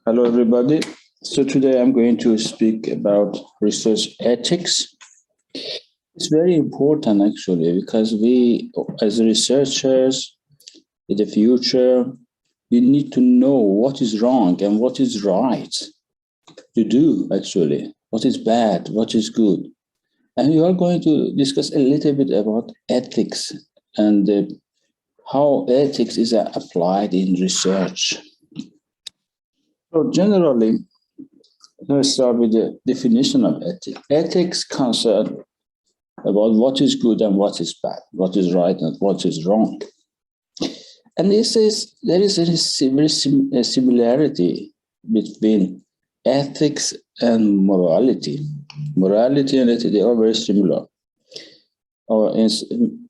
Hello, everybody. So today I'm going to speak about research ethics. It's very important actually because we, as researchers in the future, we need to know what is wrong and what is right to do actually, what is bad, what is good. And we are going to discuss a little bit about ethics and how ethics is applied in research. So generally, let's start with the definition of ethics. Ethics concern about what is good and what is bad, what is right and what is wrong. And there is a similarity between ethics and morality. Morality and ethics, they are very similar. Or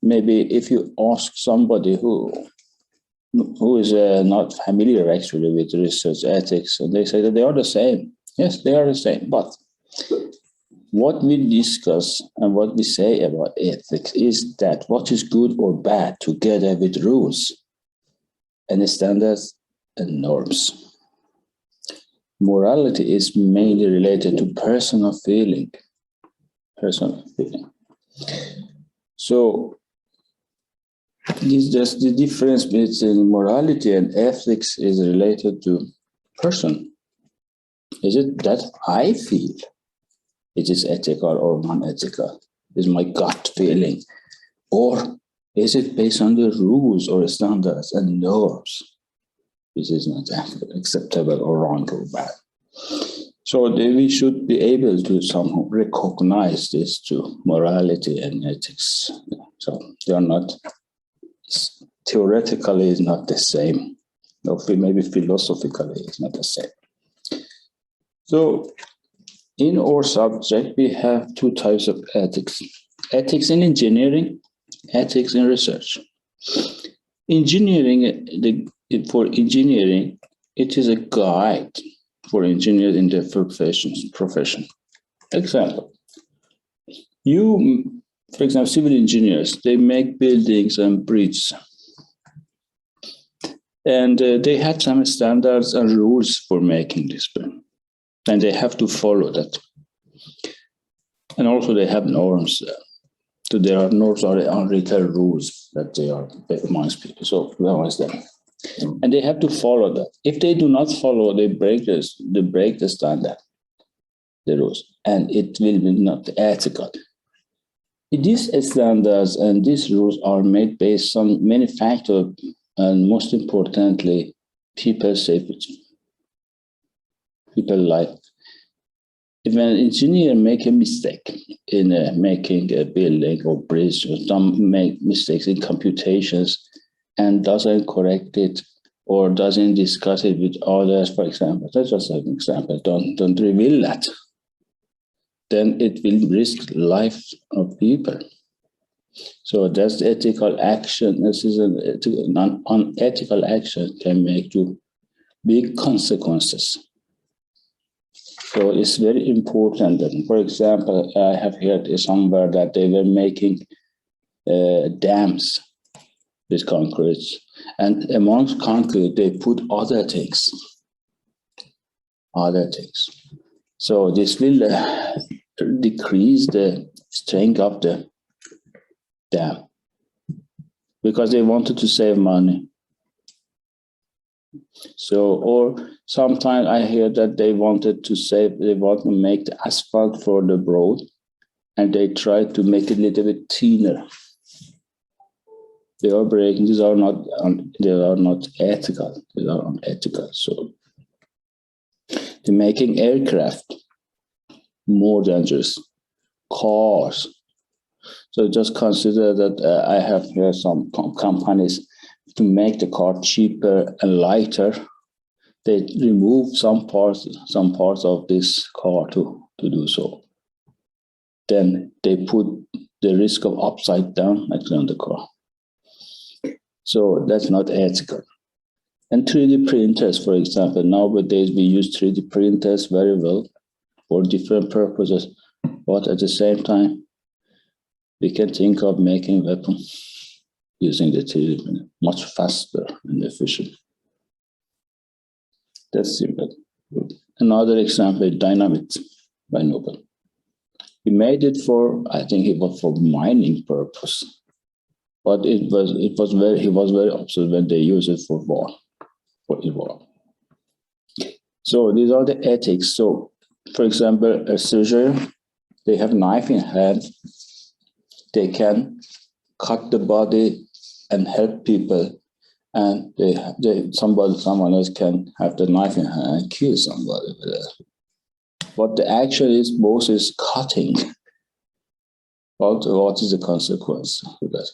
maybe if you ask somebody who is not familiar actually with research ethics, and they say that they are the same. Yes, they are the same. But what we discuss and what we say about ethics is that what is good or bad together with rules and standards and norms. Morality is mainly related to personal feeling. So it's just the difference between morality and ethics is related to person. Is it that I feel it is ethical or non-ethical? Is my gut feeling? Or is it based on the rules or standards and norms? This is not acceptable or wrong or bad. So we should be able to somehow recognize this to morality and ethics. So they are not, theoretically is not the same. Or maybe philosophically it's not the same. So in our subject, we have two types of ethics. Ethics in engineering, ethics in research. Engineering, for engineering, it is a guide for engineers in their profession. Example, for example, civil engineers, they make buildings and bridges. And they have some standards and rules for making this building. And they have to follow that. And also they have norms. So there are norms or unwritten rules that they are amongst people. So amongst them. And they have to follow that. If they do not follow, they break the standard, the rules, and it will be not ethical. These standards and these rules are made based on many factors, and most importantly, people's safety. People life. If an engineer make a mistake in making a building or bridge, or some make mistakes in computations and doesn't correct it or doesn't discuss it with others, for example, that's just an example, don't reveal that, then it will risk life of people. So that's ethical action. This is an unethical action can make you big consequences. So it's very important that, for example, I have heard somewhere that they were making dams with concrete, and amongst concrete they put other things. So this will decrease the strength of the dam because they wanted to save money. So, or sometimes I hear that they want to make the asphalt for the road, and they try to make it a little bit thinner. They are breaking. They are not ethical. They are unethical. So, they're making aircraft more dangerous, cars. So just consider that I have here some companies to make the car cheaper and lighter. They remove some parts of this car to do so. Then they put the risk of upside down actually on the car. So that's not ethical. And 3D printers, for example, nowadays we use 3D printers very well for different purposes, but at the same time, we can think of making weapons using the 3D printer much faster and efficient. That's simple. Another example is dynamite by Nobel. He made it for, I think it was for mining purpose, but he was very upset when they used it for war. So these are the ethics. So, for example, a surgeon, they have knife in hand, they can cut the body and help people, and someone else can have the knife in hand and kill somebody with it. But the action is both is cutting. What is the consequence of that?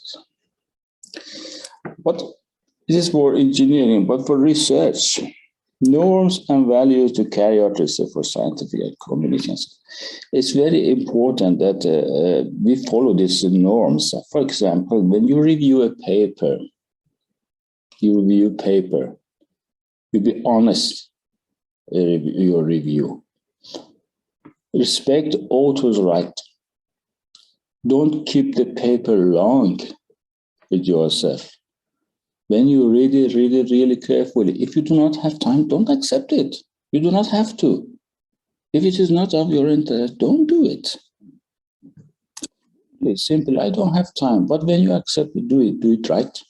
But this is for engineering, but for research, norms and values to carry out research for scientific communications. It's very important that we follow these norms. For example, when you review a paper, you be honest in your review. Respect author's right. Don't keep the paper long with yourself. When you read it really carefully. If you do not have time, don't accept it. You do not have to. If it is not of your interest, don't do it. It's simple. I don't have time. But when you accept it, do it right.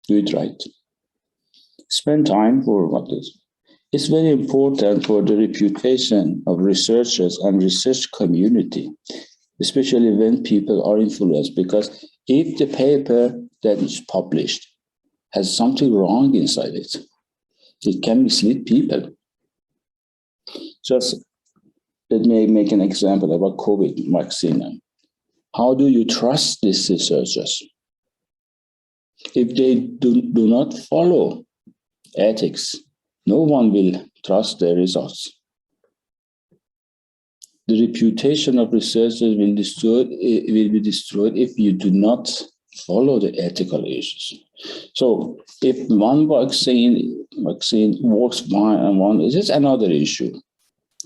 Do it right. Spend time for what is. It's very important for the reputation of researchers and research community, especially when people are influenced, because if the paper that is published has something wrong inside it, it can mislead people. Just let me make an example about COVID vaccine. How do you trust these researchers? If they do not follow ethics, no one will trust their results. The reputation of researchers will be destroyed if you do not follow the ethical issues. So if one vaccine works fine and one is another issue.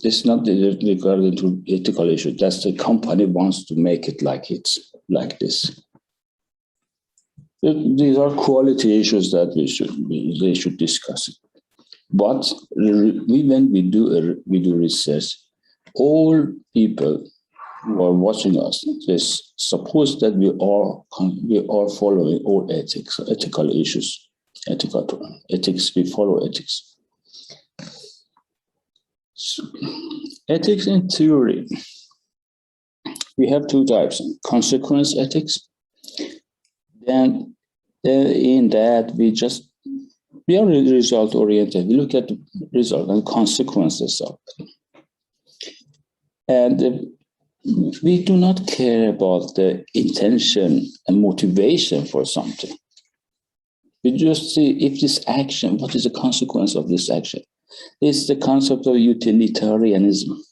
It's not regarding to ethical issue. That's the company wants to make it like this. These are quality issues that they should discuss it. But when we do research, all people who are watching us, suppose that we are following all ethical issues, ethics. We follow ethics. So, ethics in theory, we have two types: consequence ethics. Then in that we are result oriented. We look at the result and consequences of it. And we do not care about the intention and motivation for something. We just see if this action, what is the consequence of this action? It's the concept of utilitarianism.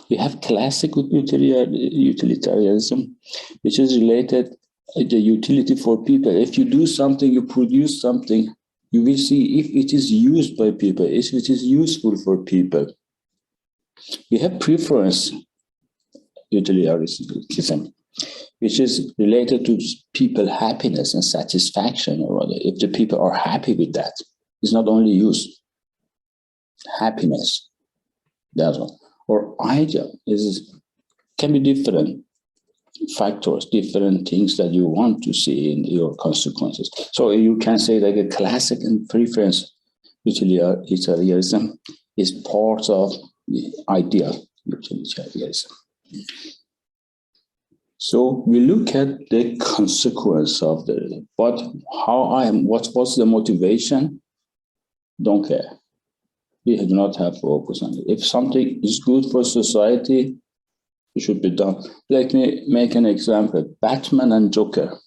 We have classic utilitarianism, which is related to the utility for people. If you do something, you produce something, you will see if it is used by people, if it is useful for people. We have preference utilitarianism, which is related to people happiness and satisfaction, or rather, if the people are happy with that, it's not only use, happiness. That's one. Or idea can be different factors, different things that you want to see in your consequences. So you can say like a classic and preference utilitarianism is part of the ideal utilitarianism. So we look at the consequence of the, but what's the motivation? Don't care. We do not have focus on it. If something is good for society, it should be done. Let me make an example. Batman and Joker.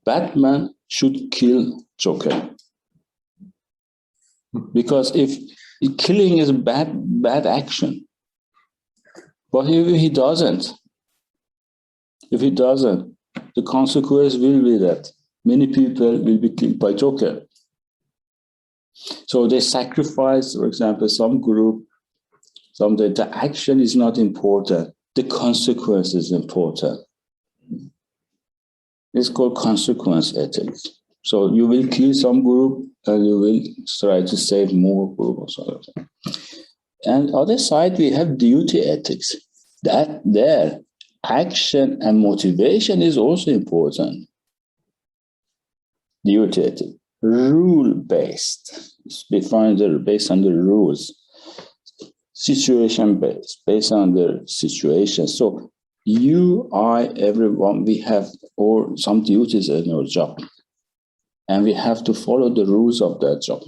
Batman should kill Joker. Because if killing is bad action. But if he doesn't, the consequence will be that many people will be killed by Joker. So they sacrifice, for example, some group, the action is not important, the consequence is important. It's called consequence ethics. So you will kill some group and you will try to save more groups. And other side, we have duty ethics. That there, action and motivation is also important. Duty ethics, rule-based, it's defined based on the rules. Situation-based, based on the situation. So you, I, everyone, we have all some duties in our job, and we have to follow the rules of that job.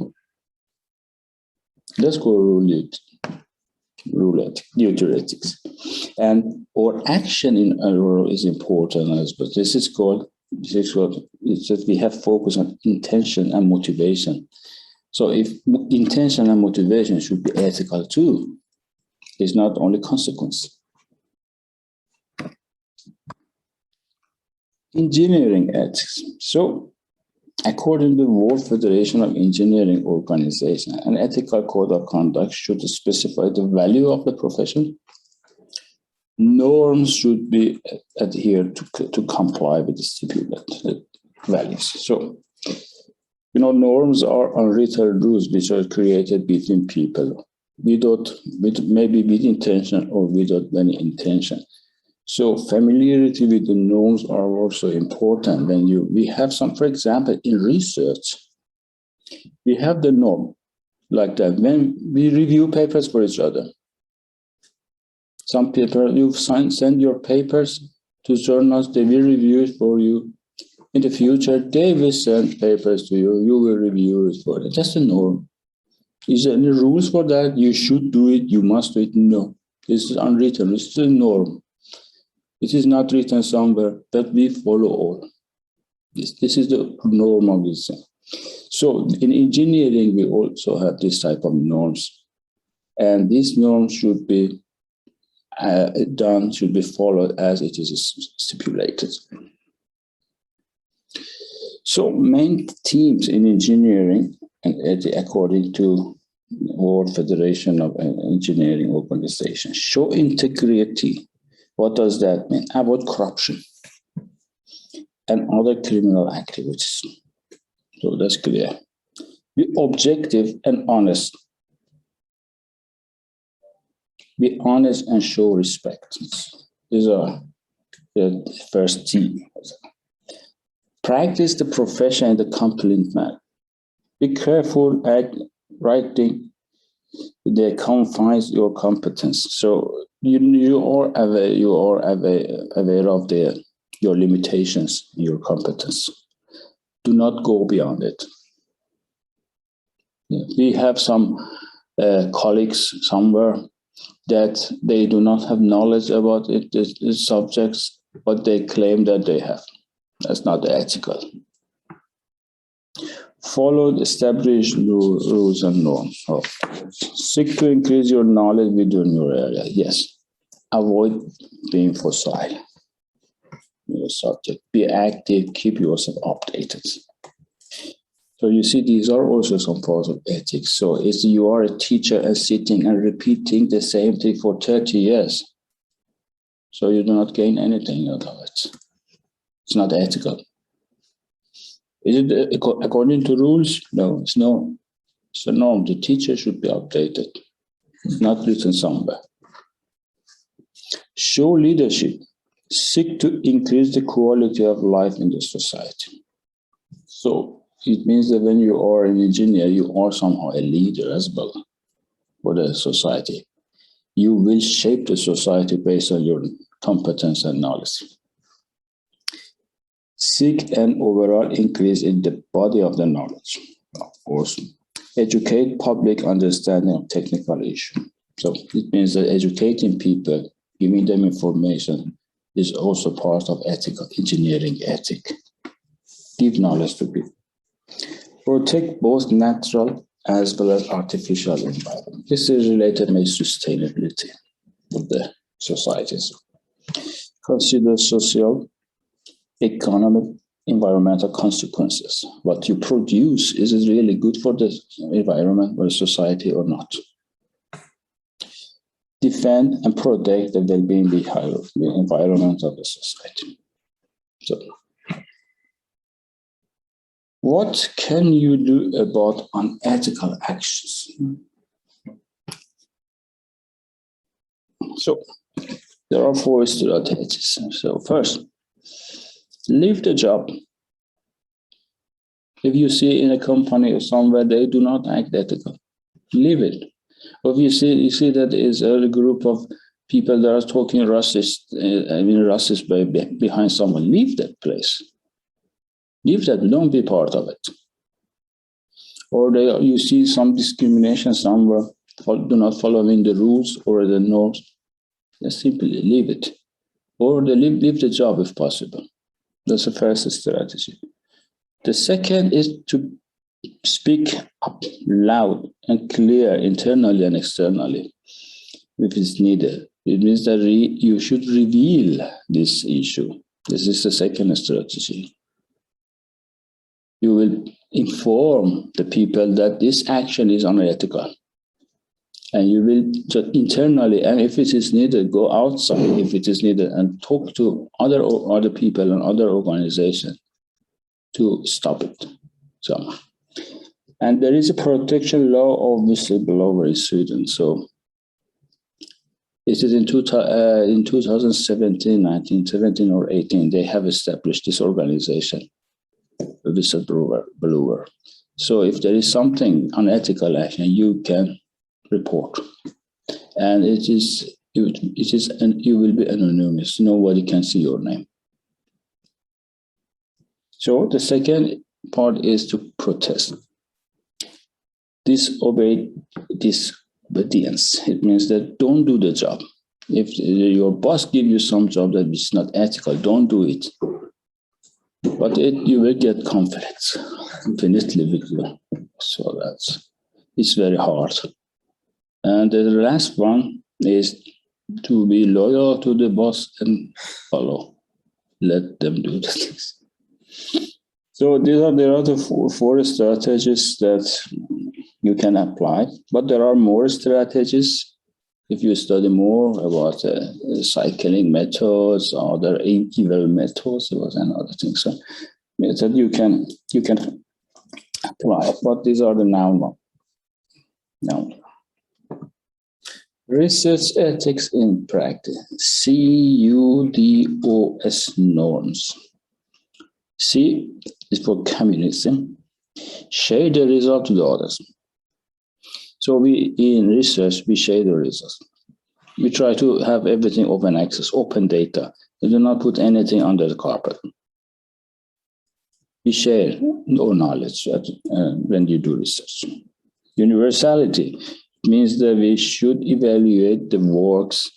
Let's go rule ethics, duty ethics. And our action in a role is important as well. This is called, it's that we have focus on intention and motivation. So if intention and motivation should be ethical too, it's not only consequence. Engineering ethics. So according to the World Federation of Engineering Organization, an ethical code of conduct should specify the value of the profession. Norms should be adhered to comply with the stipulated values. So, norms are unwritten rules which are created between people, maybe with intention or without any intention. So familiarity with the norms are also important. We have some, for example, in research, we have the norm like that. When we review papers for each other, some people, you send your papers to journals, they will review it for you. In the future, they will send papers to you, you will review it for them. That's the norm. Is there any rules for that? You should do it, you must do it. No, this is unwritten, it's the norm. It is not written somewhere, but we follow all. This is the norm of this thing. So in engineering, we also have this type of norms. And these norms should be should be followed as it is stipulated. So main themes in engineering, and according to World Federation of Engineering Organization, show integrity. What does that mean? Avoid corruption and other criminal activities. So that's clear. Be objective and honest. Be honest and show respect. These are the first theme. Practice the profession in the compliant manner. Be careful at writing the confines your competence. So you are aware of your limitations, your competence. Do not go beyond it. We have some colleagues somewhere that they do not have knowledge about the subjects, but they claim that they have. That's not ethical. Follow the established rules and norms. So, seek to increase your knowledge within your area. Yes. Avoid being facile. Your subject. Be active. Keep yourself updated. So you see, these are also some parts of ethics. So if you are a teacher and sitting and repeating the same thing for 30 years, so you do not gain anything out of it. It's not ethical. Is it according to rules? No, it's no. It's a norm. The teacher should be updated. It's not written somewhere. Show leadership. Seek to increase the quality of life in the society. So it means that when you are an engineer, you are somehow a leader as well for the society. You will shape the society based on your competence and knowledge. Seek an overall increase in the body of the knowledge, of course. Educate public understanding of technical issues. So it means that educating people, giving them information, is also part of ethical engineering ethic. Give knowledge to people. Protect both natural as well as artificial environment. This is related to sustainability of the societies. Consider social, economic, environmental consequences. What you produce, is it really good for the environment or society or not? Defend and protect the well-being of the environment of the society. So What can you do about unethical actions? So there are 4 strategies. So first, leave the job. If you see in a company or somewhere they do not act ethical, leave it. Or if you see that is a group of people that are talking racist way behind someone, leave that place. Leave that, don't be part of it. Or you see some discrimination somewhere, do not following the rules or the norms, just simply leave it. Or leave the job if possible. That's the first strategy. The second is to speak up loud and clear internally and externally if it's needed. It means that you should reveal this issue. This is the second strategy. You will inform the people that this action is unethical. And you will just internally, and if it is needed, go outside if it is needed and talk to other people and other organizations to stop it. And there is a protection law of whistleblower in Sweden. So it is in 2017, 1917 or 18, they have established this organization, a whistleblower. So if there is something unethical action, you can report. And you will be anonymous. Nobody can see your name. So the second part is to protest. Disobedience. It means that don't do the job. If your boss gives you some job that is not ethical, don't do it. But you will get conflicts infinitely with you. So it's very hard. And the last one is to be loyal to the boss and follow. Let them do the things. So there are the 4 strategies that you can apply, but there are more strategies. If you study more about cycling methods, other evil methods, there was another thing. So that you can apply, but these are the noun one. Noun. Research ethics in practice. CUDOS norms. C is for communism. Share the result to the others. So in research, we share the results. We try to have everything open access, open data. We do not put anything under the carpet. We share our knowledge when you do research. Universality means that we should evaluate the works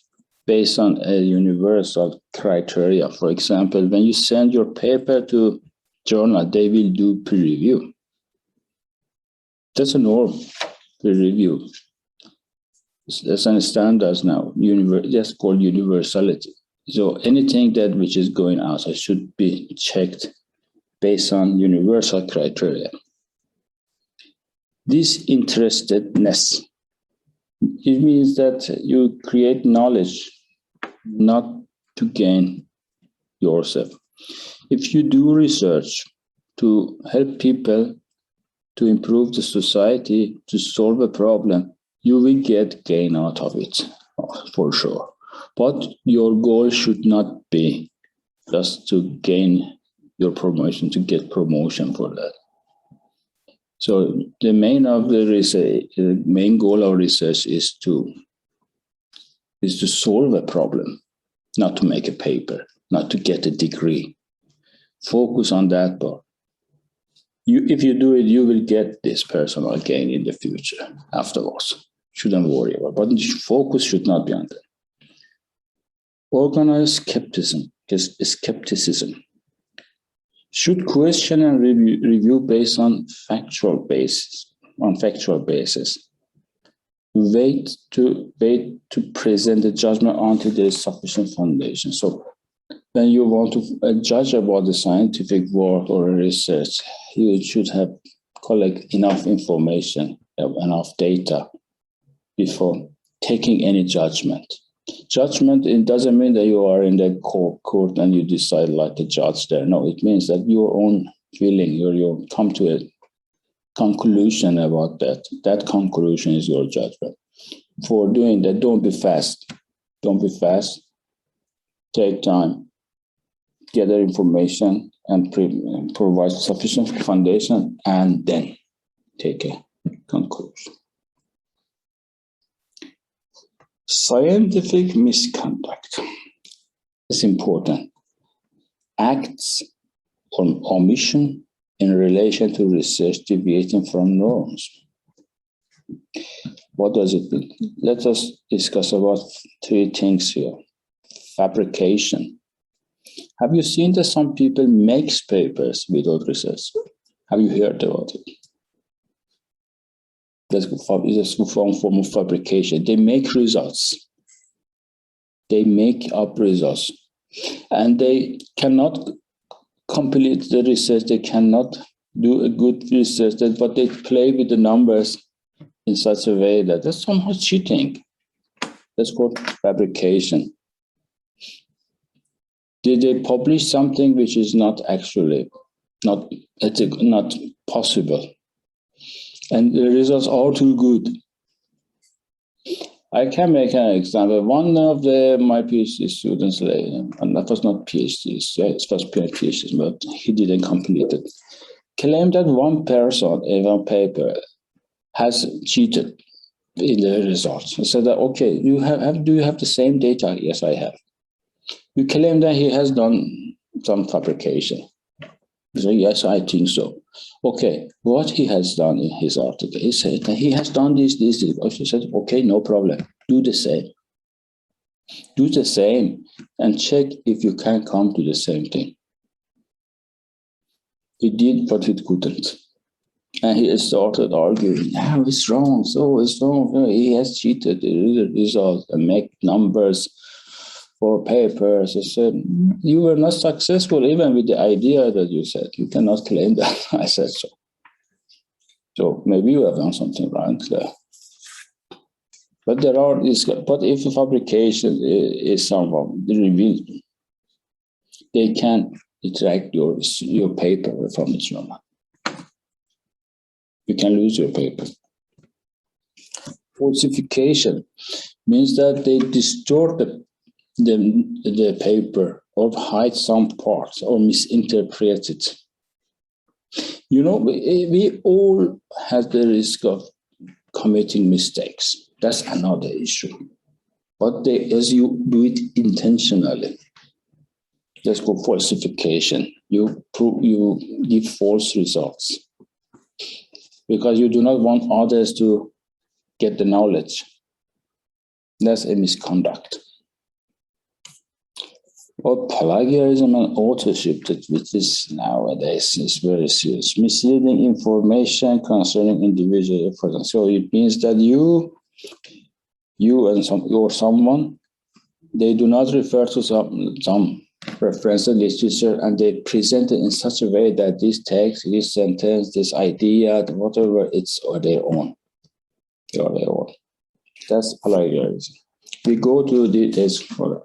based on a universal criteria. For example, when you send your paper to journal, they will do peer review. That's a norm, peer review. That's a standard now. That's called universality. So anything which is going outside should be checked based on universal criteria. Disinterestedness. It means that you create knowledge not to gain yourself. If you do research to help people to improve the society, to solve a problem, you will get gain out of it, for sure. But your goal should not be just to gain your promotion, to get promotion for that. So the main goal of research is to solve a problem, not to make a paper, not to get a degree. Focus on that part. If you do it, you will get this personal gain in the future afterwards. Shouldn't worry about it. But the focus should not be on that. Organized skepticism. Should question and review based on factual basis. Wait to present the judgment until there is sufficient foundation. So when you want to judge about the scientific work or research, you should collect enough information, enough data before taking any judgment. Judgment, it doesn't mean that you are in the court and you decide like a judge there. No, it means that your own feeling, you come to a conclusion about that. That conclusion is your judgment. For doing that, don't be fast. Don't be fast. Take time, gather information, and provide sufficient foundation, and then take a conclusion. Scientific misconduct is important. Acts or omission in relation to research deviating from norms. What does it mean? Let us discuss about 3 things here. Fabrication. Have you seen that some people make papers without research? Have you heard about it? That's a form of fabrication. They make results. They make up results. And they cannot complete the research. They cannot do a good research, but they play with the numbers in such a way that that's somehow cheating. That's called fabrication. Did they publish something which is not actually not possible? And the results are too good. I can make an example. One of my PhD students, and that was not PhD, it was PhD, but he didn't complete it, claimed that one person in one paper has cheated in the results. I said that, okay, do you have the same data? Yes, I have. You claim that he has done some fabrication. He said, yes, I think so. Okay, what he has done in his article, he said that he has done this. She said, okay, no problem. Do the same. Do the same and check if you can come to the same thing. He did, but he couldn't. And he started arguing, no, it's wrong, so it's wrong. He has cheated the result and make numbers for papers. I said, you were not successful even with the idea that you said. You cannot claim that. I said so. So maybe you have done something wrong there. But but if fabrication is somehow revealed, they can extract your paper from its normal. You can lose your paper. Falsification means that they distort the paper or hide some parts or misinterpret it. You know, we all have the risk of committing mistakes. That's another issue. But as you do it intentionally, that's called falsification. You give false results because you do not want others to get the knowledge. That's a misconduct. Well, plagiarism and authorship, which is nowadays is very serious. Misleading information concerning individual efforts. So it means that you and someone, they do not refer to some reference literature, and they present it in such a way that this text, this sentence, this idea, whatever, it's their own. They are their own. That's plagiarism. We go to details for that.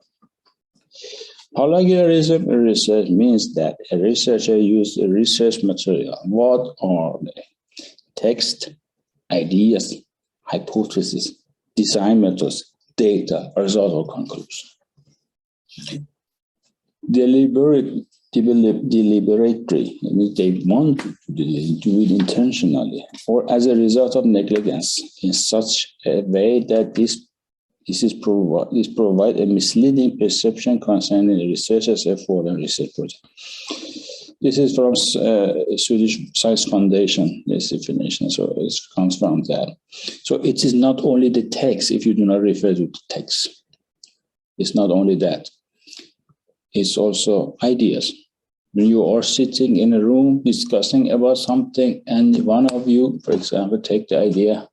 Plagiarism in research means that a researcher used a research material. What are they? Text, ideas, hypotheses, design methods, data, result, or conclusion. Deliberately, means they want to do it intentionally or as a result of negligence in such a way that this provide a misleading perception concerning the researcher's effort and research project. This is from Swedish Science Foundation, this definition, so it comes from that. So it is not only the text, if you do not refer to the text. It's not only that. It's also ideas. When you are sitting in a room discussing about something and one of you, for example, take the idea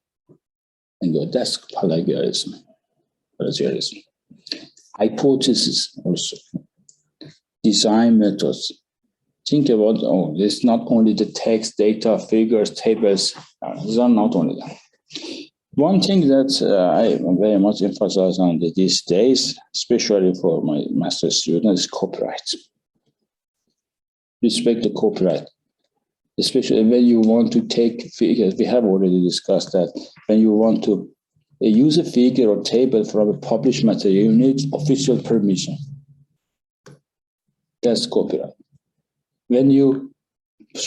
and go, that's plagiarism. Hypothesis also. Design methods. Think about, it's not only the text, data, figures, tables. These are not only that. One thing that I very much emphasize on these days, especially for my master's students, is copyright. Respect the copyright. especially when you want to take figures. We have already discussed that. When you want to use a figure or table from a published material, you need official permission. That's copyright. When you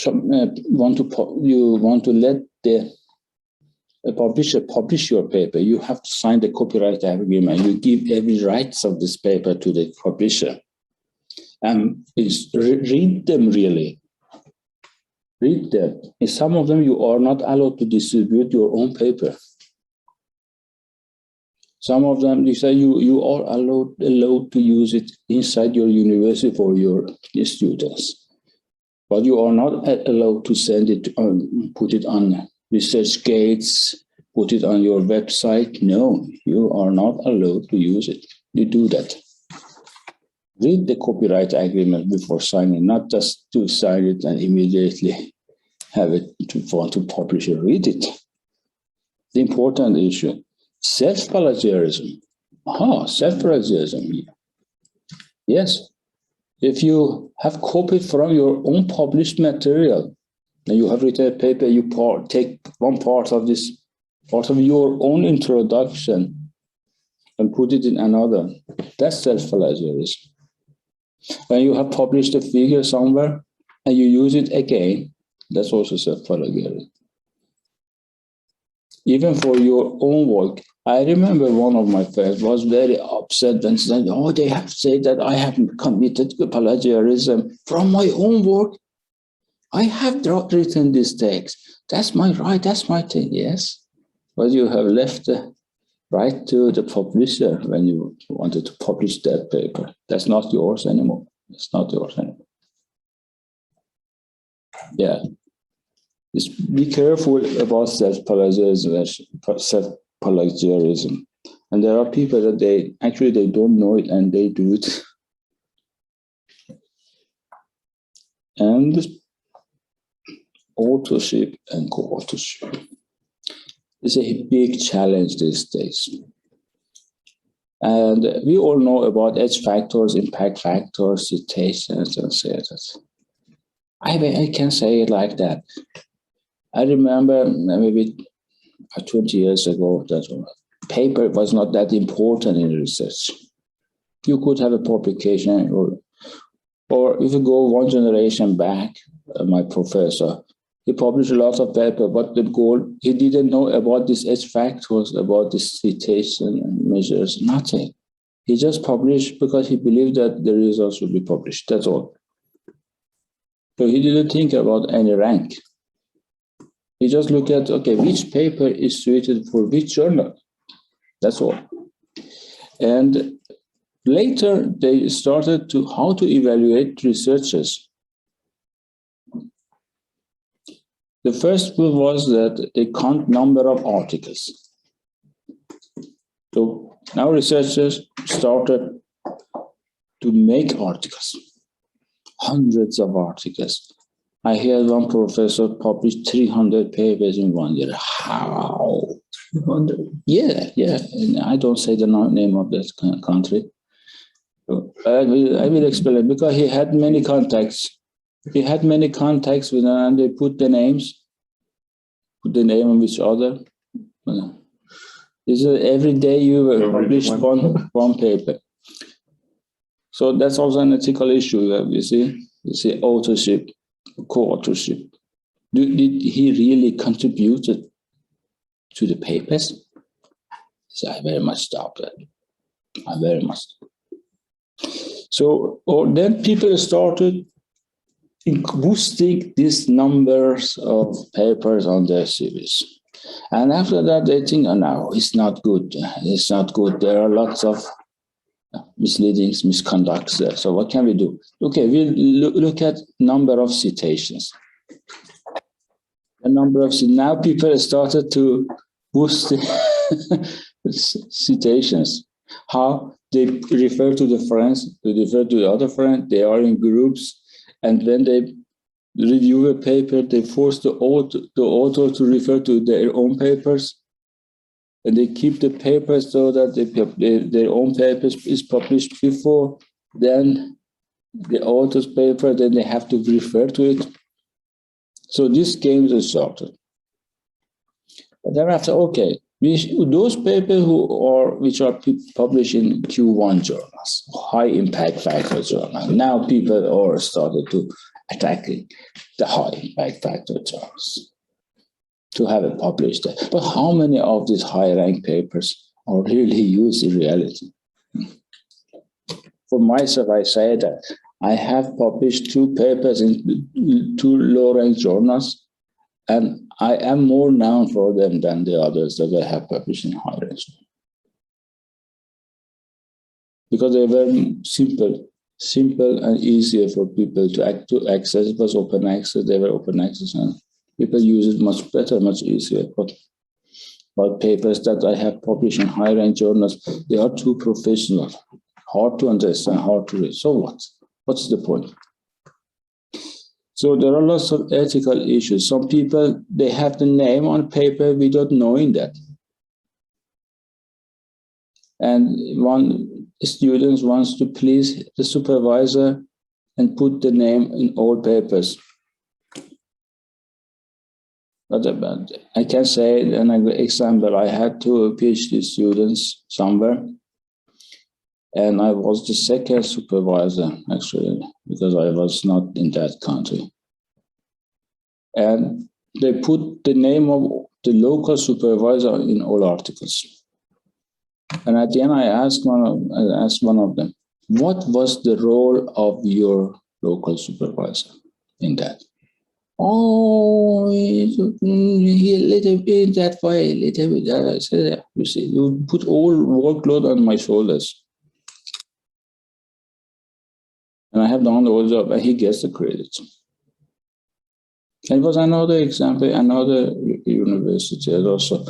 want to let the publisher publish your paper, you have to sign the copyright agreement. You give every rights of this paper to the publisher. And read them really. Read them. In some of them, you are not allowed to distribute your own paper. Some of them, you say you are allowed to use it inside your university for your students. But you are not allowed to send it on, put it on ResearchGates, put it on your website. No, you are not allowed to use it. You do that. Read the copyright agreement before signing, not just to sign it and immediately have it to want to publish it. Read it. The important issue, self-plagiarism. Self-plagiarism. Yes. If you have copied from your own published material, and you have written a paper, you take one part of this, part of your own introduction, and put it in another. That's self-plagiarism. When you have published a figure somewhere and you use it again, that's also self-plagiarism. Even for your own work. I remember one of my friends was very upset and said, oh, they have said that I have committed plagiarism from my own work. I have written this text. That's my right, that's my thing, yes. But you have left the right to the publisher when you wanted to publish that paper. That's not yours anymore. It's not yours anymore. Yeah. Just be careful about self-plagiarism. And there are people that they don't know it and they do it. And authorship and co-authorship is a big challenge these days. And we all know about edge factors, impact factors, citations, and so on. I can say it like that. I remember maybe 20 years ago that paper was not that important in research. You could have a publication, or if you go one generation back, my professor, he published a lot of paper, but the goal, he didn't know about this edge factors, about this citation and measures, nothing. He just published because he believed that the results would be published, that's all. So he didn't think about any rank. He just looked at, okay, which paper is suited for which journal, that's all. And later they started to how to evaluate researchers. The first rule was that they count number of articles. So now researchers started to make articles, hundreds of articles. I heard one professor published 300 papers in 1 year. How? 300? Yeah. And I don't say the name of that country. So I will explain, because he had many contacts. He had many contacts with them, and they put the names, put the name of each other. Every day you publish one paper. So that's also an ethical issue. You see authorship, co-authorship. Did he really contributed to the papers? So I very much doubt that. I very much. So then people started boosting these numbers of papers on their CVs. And after that, they think, oh, no, it's not good. It's not good. There are lots of misleadings, misconducts there. So what can we do? Okay, we look at number of citations. The number of now people started to boost the citations. How they refer to the friends, they refer to the other friend, they are in groups, and when they review a paper, they force the author to refer to their own papers, and they keep the papers so that their own papers is published before then the author's paper, then they have to refer to it. So this game is started. But thereafter, okay, those papers which are published in Q1 journals, high impact factor journals, now people are started to attacking the high impact factor journals to have it published there. But how many of these high rank papers are really used in reality? For myself, I say that I have published 2 papers in 2 low rank journals, and I am more known for them than the others that I have published in high rank. Because they were simple and easier for people to access. It was open access, they were open access, and people use it much better, much easier. But papers that I have published in high rank journals, they are too professional, hard to understand, hard to read. So what? What's the point? So there are lots of ethical issues. Some people, they have the name on paper without knowing that. And one student wants to please the supervisor and put the name in all papers. But I can say an example. I had 2 PhD students somewhere, and I was the second supervisor, actually, because I was not in that country. And they put the name of the local supervisor in all articles. And at the end, I asked one of them, what was the role of your local supervisor in that? Oh, he little bit that way, little bit that. I said, you see, you put all workload on my shoulders. And I have done the whole job, and he gets the credit. And it was another example, another university also,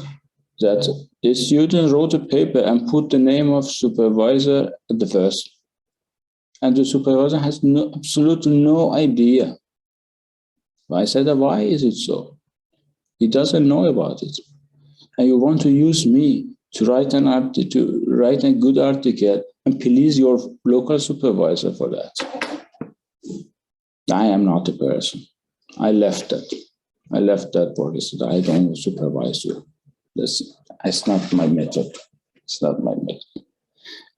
that the student wrote a paper and put the name of supervisor at the first. And the supervisor has absolutely no idea. I said, why is it so? He doesn't know about it. And you want to use me to write a good article and please your local supervisor for that. I am not a person. I left that. I left that body, so I don't supervise you. It's not my method. It's not my method.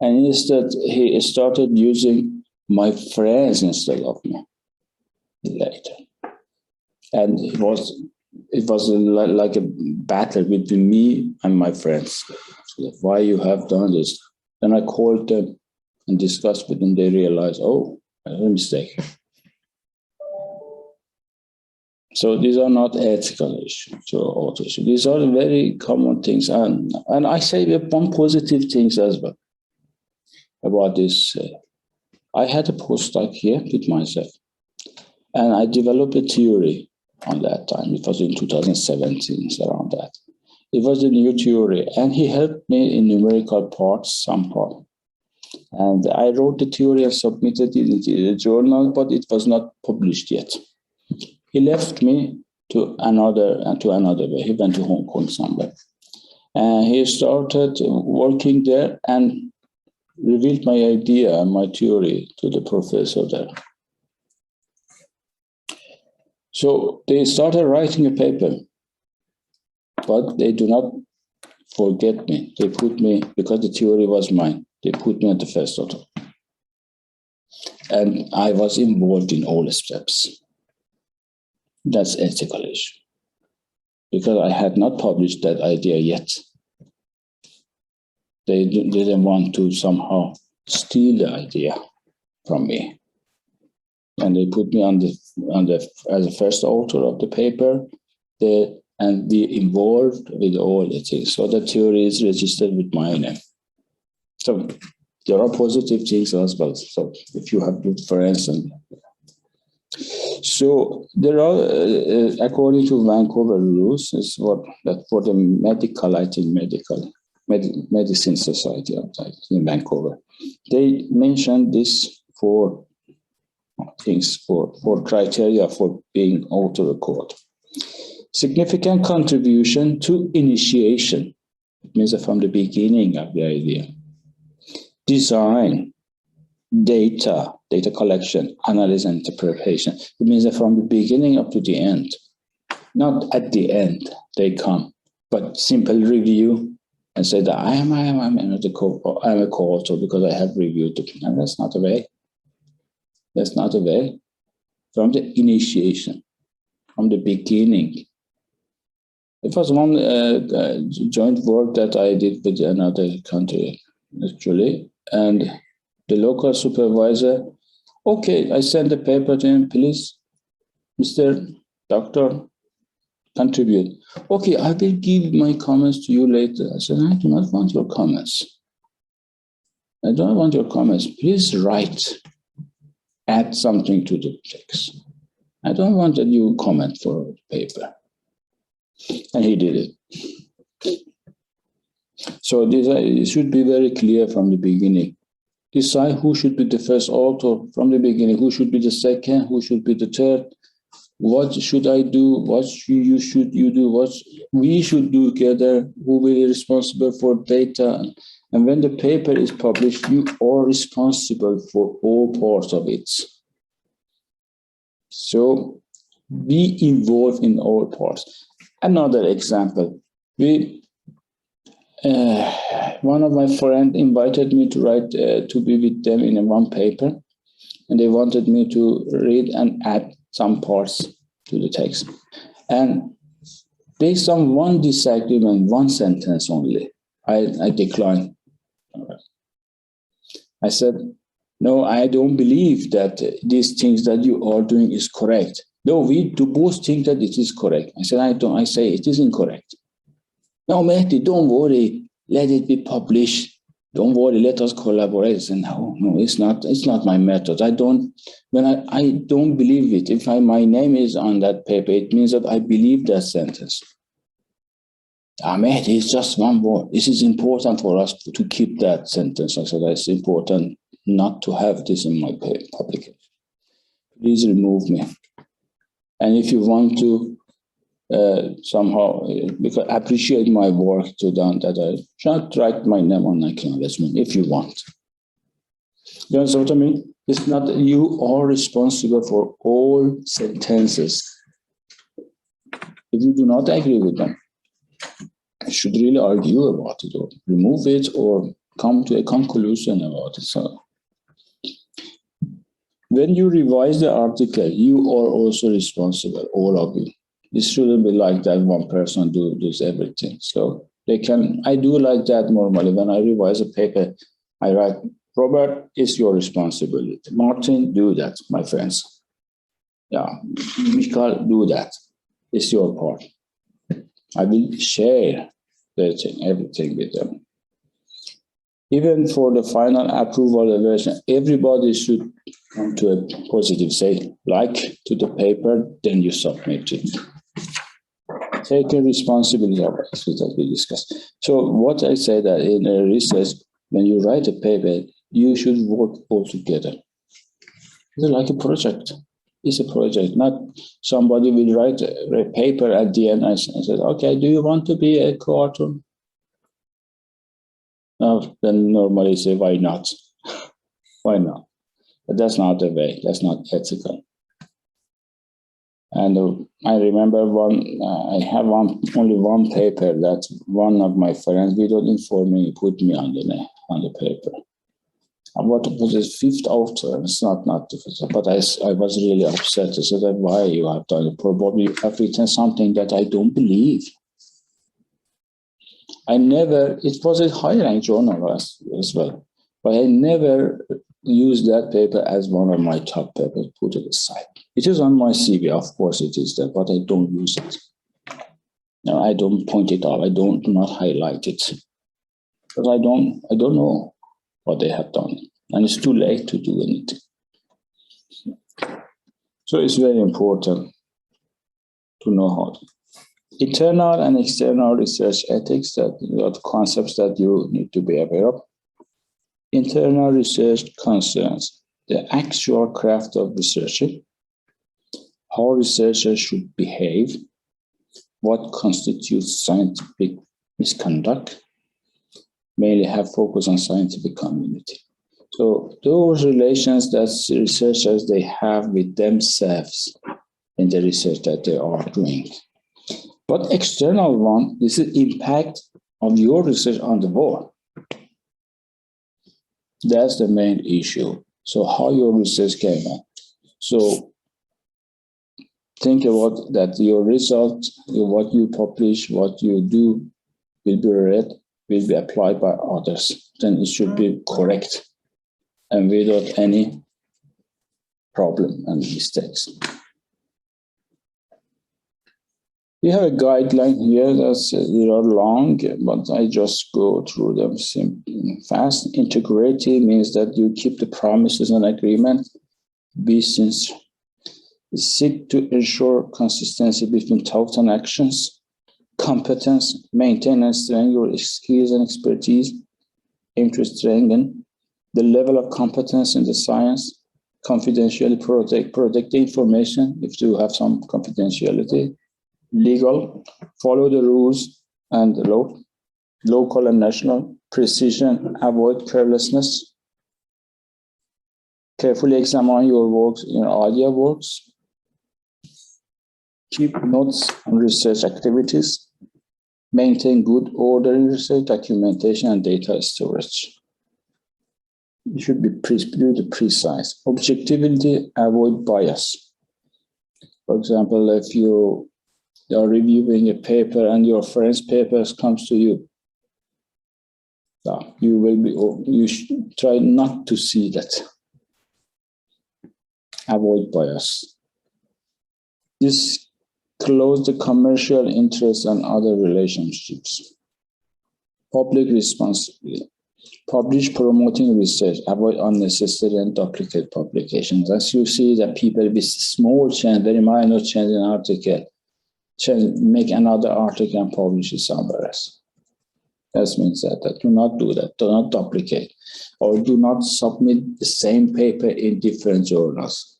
And instead, he started using my friends instead of me later. And it was like a battle between me and my friends. So why you have done this? Then I called them and discussed with them. They realized, oh, I made a mistake. So these are not ethical issues or auto issues. These are very common things. And I say one positive things as well about this. I had a postdoc here with myself, and I developed a theory on that time. It was in 2017, around that. It was a new theory, and he helped me in numerical parts, some part. And I wrote the theory and submitted it into the journal, but it was not published yet. He left me to another way. He went to Hong Kong somewhere. And he started working there and revealed my idea and my theory to the professor there. So they started writing a paper, but they do not forget me. They put me, because the theory was mine, they put me at the first author. And I was involved in all the steps. That's ethical issue. Because I had not published that idea yet. They didn't want to somehow steal the idea from me. And they put me as the first author of the paper, and be involved with all the things. So the theory is registered with my name. So there are positive things as well. So if you have good friends and so there are, according to Vancouver rules, is that for the medical, I think medicine society in Vancouver, they mentioned this 4 things, for criteria for being author record. Significant contribution to initiation. It means from the beginning of the idea. Design, data collection, analysis, and interpretation. It means that from the beginning up to the end, Not at the end they come, but simple review and say that I'm a co-author because I have reviewed it. And that's not a way. That's not a way. From the initiation, from the beginning. It was one joint work that I did with another country, actually, and the local supervisor, okay, I sent the paper to him, please, Mr. Doctor, contribute. Okay, I will give my comments to you later. I said, I do not want your comments. I don't want your comments. Please write, add something to the text. I don't want that you comment for the paper. And he did it. So it should be very clear from the beginning. Decide who should be the first author from the beginning, who should be the second, who should be the third. What should I do? What you do? What we should do together? Who will be responsible for data? And when the paper is published, you are responsible for all parts of it. So be involved in all parts. Another example, one of my friends invited me to write, to be with them in one paper, and they wanted me to read and add some parts to the text. And based on one disagreement, one sentence only, I declined. I said, no, I don't believe that these things that you are doing is correct. No, we do both think that it is correct. I said, I say it is incorrect. No, Mehdi, don't worry. Let it be published. Don't worry. Let us collaborate. I said, no, it's not my method. I don't believe it. If my name is on that paper, it means that I believe that sentence. Mehdi, it's just one word. This is important for us to keep that sentence. I said, it's important not to have this in my publication. Please remove me. And if you want to somehow because appreciate my work to them, that I should write my name on acknowledgement if you want. You understand what I mean? It's not that you are responsible for all sentences. If you do not agree with them, you should really argue about it or remove it or come to a conclusion about it. So when you revise the article, you are also responsible, all of you. It shouldn't be like that one person does everything. So I do like that normally. When I revise a paper, I write, Robert, it's your responsibility. Martin, do that, my friends. Yeah, Michael, do that. It's your part. I will share everything with them. Even for the final approval version, everybody should come to a positive say, like to the paper, then you submit it. Take a responsibility of it, that we discussed. So what I say that in a research, when you write a paper, you should work all together. It's like a project. It's a project, not somebody will write a paper at the end and say, okay, do you want to be a co-author? No, then normally say, why not? Why not? But that's not the way. That's not ethical. And I remember I have only one paper that one of my friends, without informing me, put me on the paper. And what was the fifth author? It's not the fifth, but I was really upset. I said, why you have done it? Probably you have written something that I don't believe. It was a high-ranked journal as well, but I never used that paper as one of my top papers, put it aside. It is on my CV, of course it is there, but I don't use it. No, I don't point it out. I do not highlight it. Because I don't know what they have done. And it's too late to do anything. So it's very important to know how to. Internal and external research ethics, that are the concepts that you need to be aware of. Internal research concerns the actual craft of researching, how researchers should behave, what constitutes scientific misconduct, mainly have focus on scientific community. So those relations that researchers they have with themselves in the research that they are doing. But external one, this is impact of your research on the world. That's the main issue. So how your research came out. So think about that your results, what you publish, what you do will be read, will be applied by others. Then it should be correct and without any problem and mistakes. We have a guideline here that's they are long, but I just go through them fast. Integrity means that you keep the promises and agreement. Be sincere. Seek to ensure consistency between thoughts and actions. Competence, maintain and strengthen your skills and expertise. Aim to strengthen the level of competence in the science. Confidentially protect the information if you have some confidentiality. Legal, follow the rules and the law. Local and national, precision, avoid carelessness. Carefully examine your works, your idea works. Keep notes on research activities. Maintain good order in research, documentation, and data storage. You should be precise. Objectivity, avoid bias. For example, if you are reviewing a paper and your friend's papers comes to you, you should try not to see that. Avoid bias. This close the commercial interests and other relationships. Public responsibility. Publish promoting research. Avoid unnecessary and duplicate publications. As you see that people with small change, very minor change in article, make another article and publish it somewhere else. That means that do not do that. Do not duplicate, or do not submit the same paper in different journals.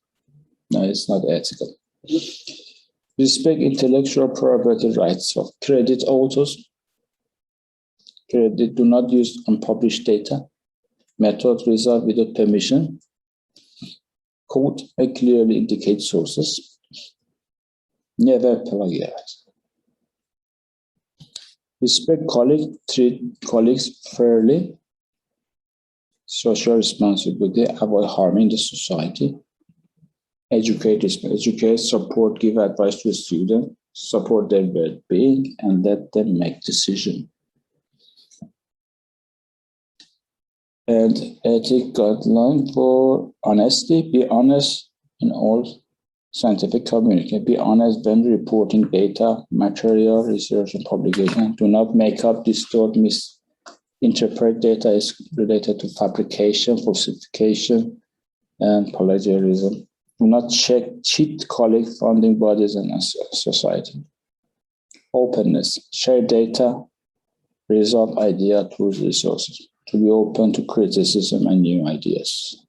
No, it's not ethical. Respect intellectual property rights of credit authors. Do not use unpublished data. Method result without permission. Code clearly indicate sources. Never plagiarize. Respect colleagues, treat colleagues fairly. Social responsibility, avoid harming the society. Educate, support, give advice to the student, support their well-being, and let them make decisions. And ethic guideline for honesty, be honest in all scientific community. Be honest when reporting data, material, research, and publication. Do not make up, distort, misinterpret data is related to fabrication, falsification, and plagiarism. Do not cheat colleague funding bodies and society. Openness, share data, resolve idea, tools, resources. To be open to criticism and new ideas.